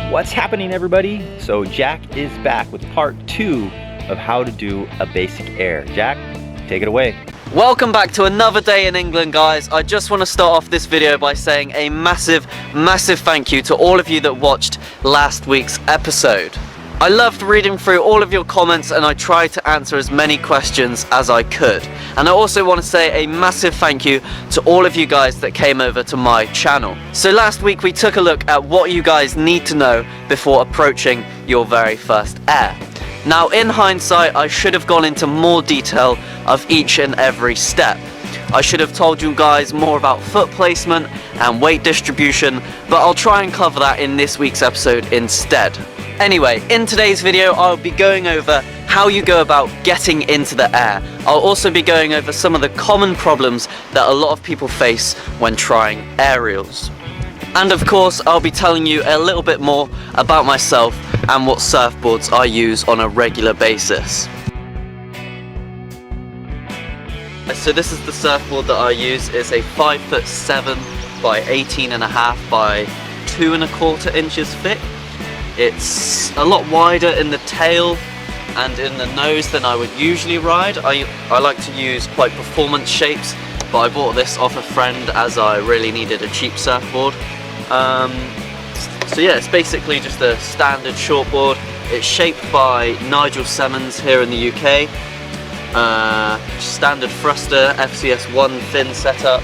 What's happening, everybody? So Jack is back with part 2 of how to do a basic air. Jack, take it away. Welcome back to another day in England, guys. I just want to start off this video by saying a massive thank you to all of you that watched last week's episode. I loved reading through all of your comments and I tried to answer as many questions as I could. And I also want to say a massive thank you to all of you guys that came over to my channel. So last week we took a look at what you guys need to know before approaching your very first air. Now, in hindsight, I should have gone into more detail of each and every step. I should have told you guys more about foot placement and weight distribution, but I'll try and cover that in this week's episode instead. Anyway, in today's video, I'll be going over how you go about getting into the air. I'll also be going over some of the common problems that a lot of people face when trying aerials. And of course, I'll be telling you a little bit more about myself and what surfboards I use on a regular basis. So this is the surfboard that I use. It's a 5'7" by 18.5 by 2¼ inches thick. It's a lot wider in the tail and in the nose than I would usually ride. I like to use quite performance shapes, but I bought this off a friend as I really needed a cheap surfboard. So yeah, it's basically just a standard shortboard. It's shaped by Nigel Semmons here in the UK. Standard thruster, FCS1 fin setup.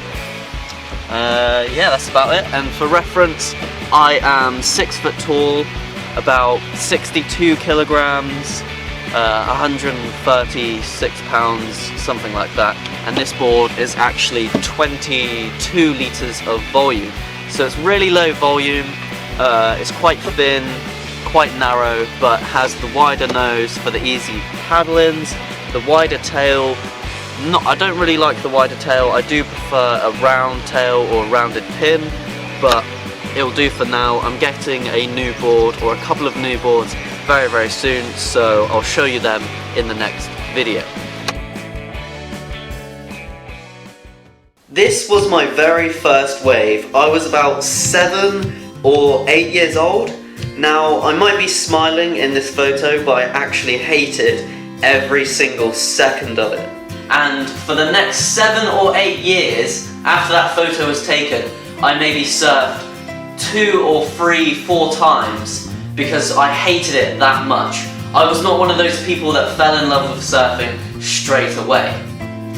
Yeah, that's about it. And for reference, I am 6 foot tall, about 62 kilograms, 136 pounds, something like that. And this board is actually 22 litres of volume. So it's really low volume, it's quite thin, quite narrow, but has the wider nose for the easy paddle-ins, the wider tail. I don't really like the wider tail. I do prefer a round tail or a rounded pin, but it'll do for now. I'm getting a new board or a couple of new boards very soon, so I'll show you them in the next video. This was my very first wave. I was about 7 or 8 years old. Now, I might be smiling in this photo, but I actually hated every single second of it. And for the next 7 or 8 years after that photo was taken, I maybe surfed 2 or 3, 4 times because I hated it that much. I was not one of those people that fell in love with surfing straight away.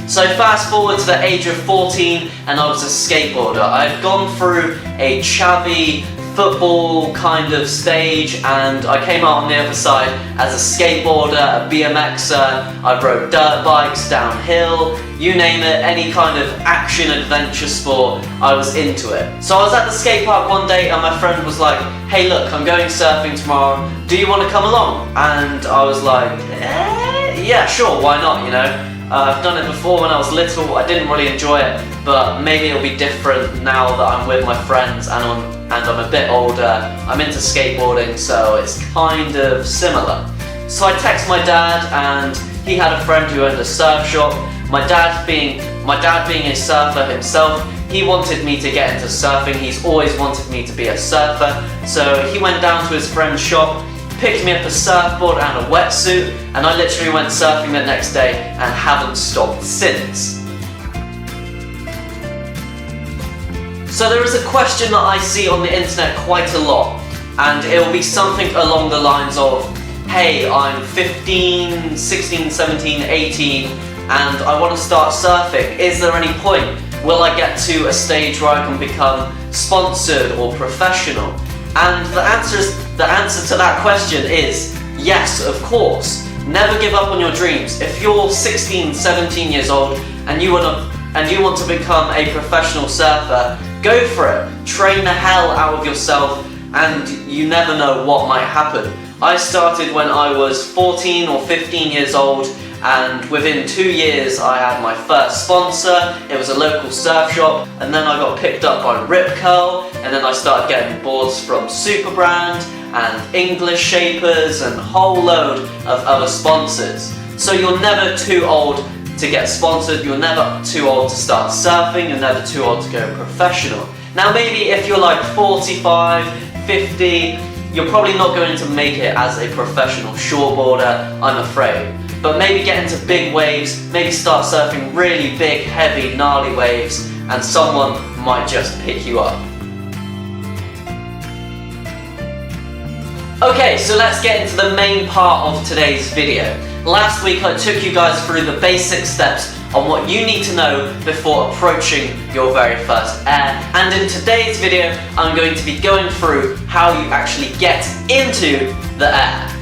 So fast forward to the age of 14 and I was a skateboarder. I've gone through a chavvy football kind of stage and I came out on the other side as a skateboarder, a BMXer. I rode dirt bikes, downhill, you name it, any kind of action adventure sport, I was into it. So I was at the skate park one day and my friend was like, hey look, I'm going surfing tomorrow, do you want to come along? And I was like, yeah, sure, why not, you know? I've done it before when I was little, I didn't really enjoy it, but maybe it'll be different now that I'm with my friends and I'm a bit older. I'm into skateboarding, so it's kind of similar. So I text my dad and he had a friend who owned a surf shop. My dad being a surfer himself, he wanted me to get into surfing. He's always wanted me to be a surfer. So he went down to his friend's shop, picked me up a surfboard and a wetsuit, and I literally went surfing the next day and haven't stopped since. So there is a question that I see on the internet quite a lot, and it will be something along the lines of, hey, I'm 15, 16, 17, 18, and I want to start surfing. Is there any point? Will I get to a stage where I can become sponsored or professional? And the answer to that question is yes, of course. Never give up on your dreams. If you're 16, 17 years old and you want to become a professional surfer, go for it. Train the hell out of yourself and you never know what might happen. I started when I was 14 or 15 years old, and within 2 years I had my first sponsor. It was a local surf shop, and then I got picked up by Rip Curl, and then I started getting boards from Superbrand and English Shapers and a whole load of other sponsors. So you're never too old to get sponsored, you're never too old to start surfing, you're never too old to go professional. Now maybe if you're like 45, 50, you're probably not going to make it as a professional shortboarder, I'm afraid. But maybe get into big waves, maybe start surfing really big, heavy, gnarly waves, and someone might just pick you up. Okay, so let's get into the main part of today's video. Last week I took you guys through the basic steps on what you need to know before approaching your very first air, and in today's video I'm going to be going through how you actually get into the air.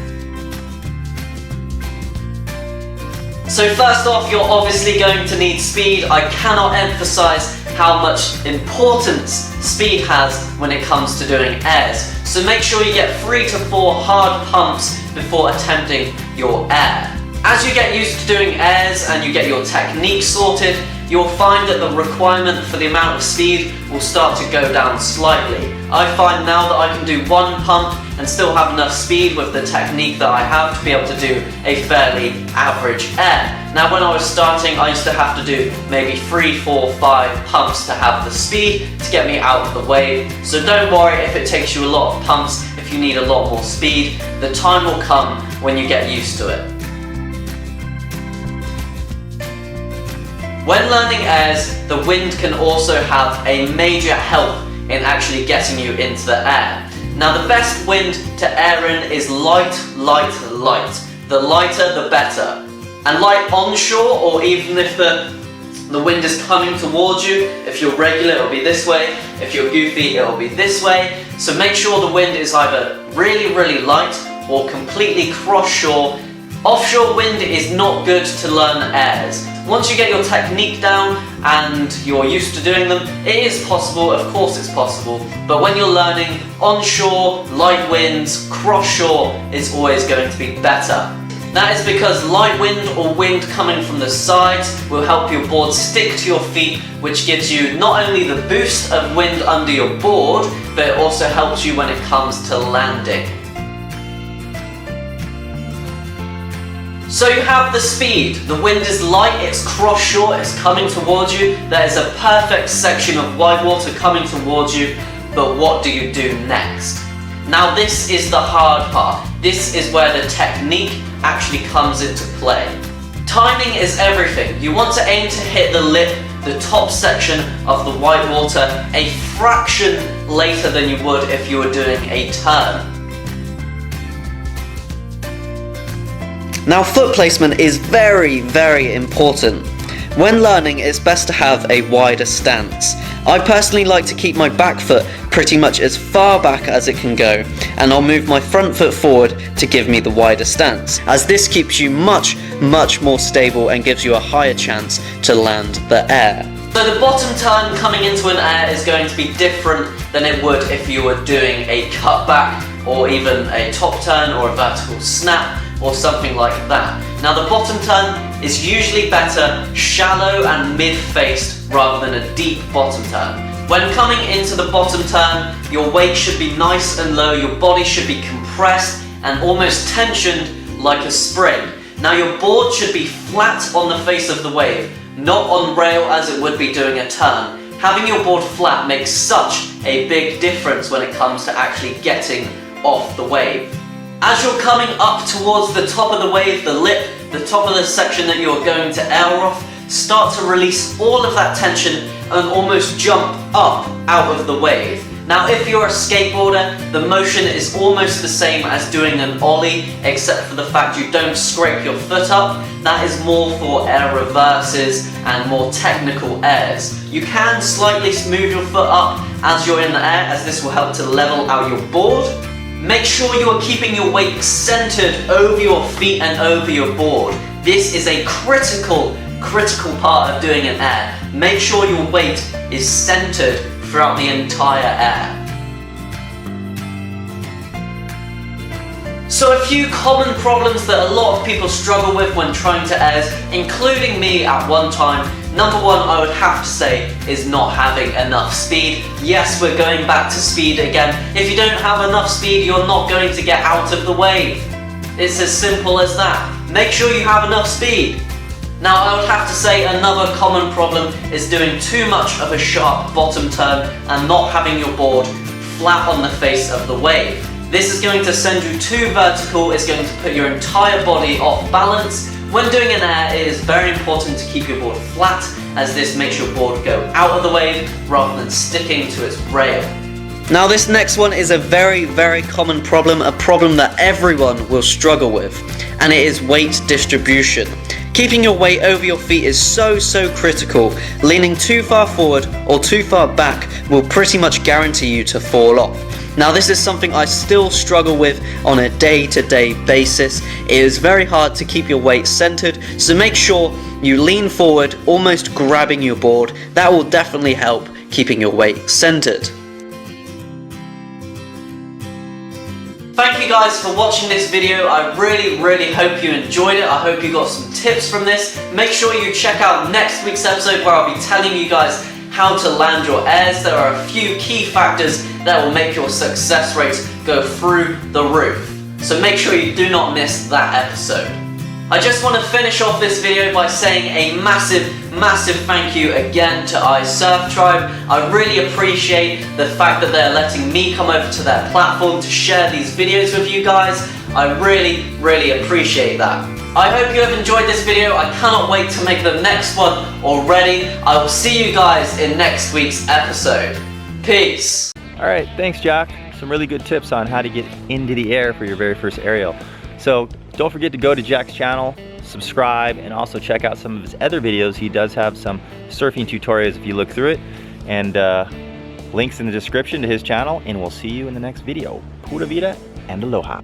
So first off, you're obviously going to need speed. I cannot emphasize how much importance speed has when it comes to doing airs. So make sure you get 3 to 4 hard pumps before attempting your air. As you get used to doing airs and you get your technique sorted, you'll find that the requirement for the amount of speed will start to go down slightly. I find now that I can do 1 pump and still have enough speed with the technique that I have to be able to do a fairly average air. Now when I was starting, I used to have to do maybe 3, 4, 5 pumps to have the speed to get me out of the wave. So don't worry if it takes you a lot of pumps, if you need a lot more speed. The time will come when you get used to it. When learning airs, the wind can also have a major help in actually getting you into the air. Now the best wind to air in is light, light, light. The lighter the better. And light onshore, or even if the wind is coming towards you, if you're regular it'll be this way, if you're goofy it'll be this way. So make sure the wind is either really, really light or completely cross-shore. Offshore wind is not good to learn airs. Once you get your technique down and you're used to doing them, it is possible, of course it's possible, but when you're learning, onshore, light winds, cross-shore is always going to be better. That is because light wind or wind coming from the sides will help your board stick to your feet, which gives you not only the boost of wind under your board, but it also helps you when it comes to landing. So you have the speed, the wind is light, it's cross-shore, it's coming towards you, there is a perfect section of white water coming towards you, but what do you do next? Now this is the hard part, this is where the technique actually comes into play. Timing is everything, you want to aim to hit the lip, the top section of the white water, a fraction later than you would if you were doing a turn. Now foot placement is very, very important. When learning, it's best to have a wider stance. I personally like to keep my back foot pretty much as far back as it can go, and I'll move my front foot forward to give me the wider stance, as this keeps you much, much more stable and gives you a higher chance to land the air. So the bottom turn coming into an air is going to be different than it would if you were doing a cutback or even a top turn or a vertical snap or something like that. Now the bottom turn is usually better shallow and mid-faced rather than a deep bottom turn. When coming into the bottom turn, your weight should be nice and low, your body should be compressed and almost tensioned like a spring. Now your board should be flat on the face of the wave, not on rail as it would be doing a turn. Having your board flat makes such a big difference when it comes to actually getting off the wave. As you're coming up towards the top of the wave, the lip, the top of the section that you're going to air off, start to release all of that tension and almost jump up out of the wave. Now if you're a skateboarder, the motion is almost the same as doing an ollie, except for the fact you don't scrape your foot up. That is more for air reverses and more technical airs. You can slightly move your foot up as you're in the air, as this will help to level out your board. Make sure you are keeping your weight centered over your feet and over your board. This is a critical part of doing an air. Make sure your weight is centered throughout the entire air. So a few common problems that a lot of people struggle with when trying to airs, including me at one time. Number one, I would have to say, is not having enough speed. Yes, we're going back to speed again. If you don't have enough speed, you're not going to get out of the wave. It's as simple as that. Make sure you have enough speed. Now, I would have to say another common problem is doing too much of a sharp bottom turn and not having your board flat on the face of the wave. This is going to send you too vertical, it's going to put your entire body off balance. When doing an air, it is very important to keep your board flat, as this makes your board go out of the wave rather than sticking to its rail. Now this next one is a very, very common problem, a problem that everyone will struggle with, and it is weight distribution. Keeping your weight over your feet is so critical. Leaning too far forward or too far back will pretty much guarantee you to fall off. Now this is something I still struggle with on a day-to-day basis. It is very hard to keep your weight centered, so make sure you lean forward, almost grabbing your board. That will definitely help keeping your weight centered. Thank you guys for watching this video. I really hope you enjoyed it. I hope you got some tips from this. Make sure you check out next week's episode where I'll be telling you guys how to land your airs. There are a few key factors that will make your success rates go through the roof. So make sure you do not miss that episode. I just want to finish off this video by saying a massive thank you again to SURFTribe. I really appreciate the fact that they're letting me come over to their platform to share these videos with you guys. I really appreciate that. I hope you have enjoyed this video. I cannot wait to make the next one already. I will see you guys in next week's episode. Peace. All right, thanks Jack. Some really good tips on how to get into the air for your very first aerial. So don't forget to go to Jack's channel, subscribe, and also check out some of his other videos. He does have some surfing tutorials if you look through it, and links in the description to his channel, and we'll see you in the next video. Pura vida and aloha.